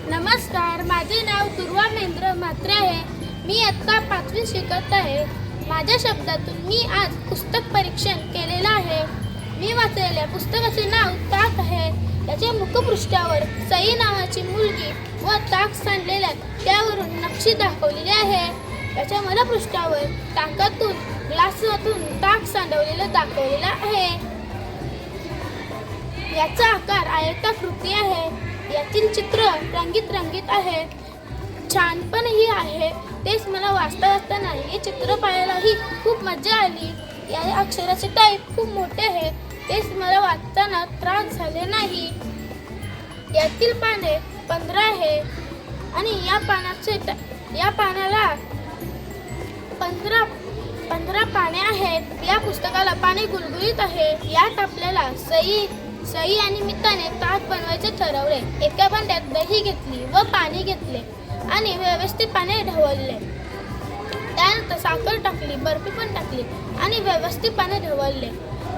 नमस्कार, माझे नाव दुर्वा महेंद्र म्हात्रे आहे. मी इयत्ता 5वी शिकत आहे. माझ्या शब्दातून मी आज पुस्तक परीक्षण केलेलं आहे. मी वाचलेल्या पुस्तकाचे नाव ताक आहे. त्याच्या मुखपृष्ठावर सई नावाची मुलगी व ताक सांडलेल्या त्यावरून नक्षी दाखवलेली आहे. त्याच्या मलपृष्ठावर ताकातून ग्लासातून ताक सांडवलेलं दाखवलेलं आहे. याचा आकार आयताकृती आहे. यातील चित्र रंगीत आहे. छानपणही आहे. तेच मला वाचता नाही. हे चित्र पाहायलाही खूप मजा आली. या अक्षराचे टाईप खूप मोठे आहे. तेच मला वाचताना त्रास झाले नाही. यातील पाने 15 आहे आणि या पानाला 15 पाने आहेत. या पुस्तकाला पाने गुलगुलीत आहे. यात आपल्याला सई आणि मिताने ताक बनवायचे ठरवले. एका भांड्यात दही घेतली व पाणी घेतले आणि व्यवस्थित पाणी ढवळले. त्यानंतर साखर टाकली, बर्फी पण टाकली आणि व्यवस्थित पाणी ढवळले.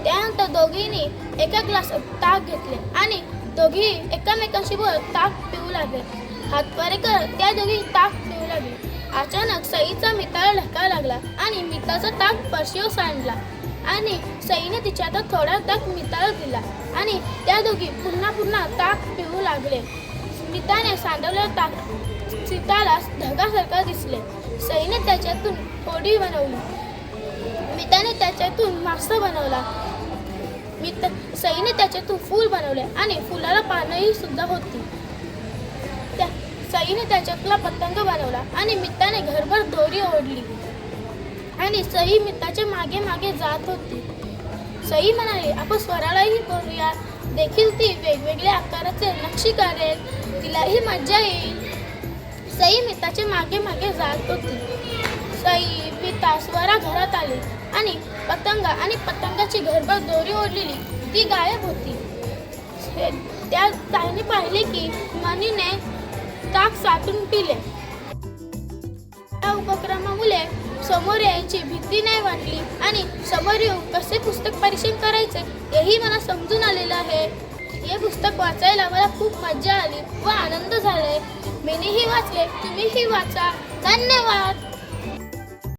त्यानंतर दोघींनी एका ग्लासात ताक घेतले आणि दोघी एकमेकांशी बोलत ताक पिऊ लागले. हातवारे करत त्या दोघी ताक पिऊ लागले. अचानक सईचा मिताला धक्का लागला आणि मिताचा ताक फरशीवर सांडला आणि सईने तिच्या हातात थोडा ताक मिताला दिला आणि त्या दोघी पुन्हा ताक पिऊ लागले. मिताने सांडवलेलं ताक सीताला ढगासारखं दिसले. सईने त्याच्यातून होडी बनवली. मिताने त्याच्यातून मासा बनवला. सईने त्याच्यातून फूल बनवले आणि फुलाला पानंही सुद्धा होती. सईने त्याच्यातला पतंग बनवला आणि मिताने घरभर दोरी ओढली आणि सई मिताच्या मागे मागे जात होती. सई म्हणाली, आपण स्वरालाही बोलूया. देखील ती वेगवेगळ्या आकाराचे नक्षी काढेल. तिलाही मजा येईल. सई मिताच्या मागे मागे जात होती. सई मिता स्वरा घरात आली आणि पतंगाची घरभर दोरी ओढलेली ती गायब होती. त्याने पाहिले की मनीने ताक साठून पिले. या उपक्रमामुळे समोर यायची भीती नाही वाटली आणि समोर येऊन कसे पुस्तक परीक्षण करायचे हेही मला समजून आलेलं आहे. हे पुस्तक वाचायला मला खूप मजा आली व आनंद झालाय. मीही वाचले, तुम्हीही वाचा. धन्यवाद.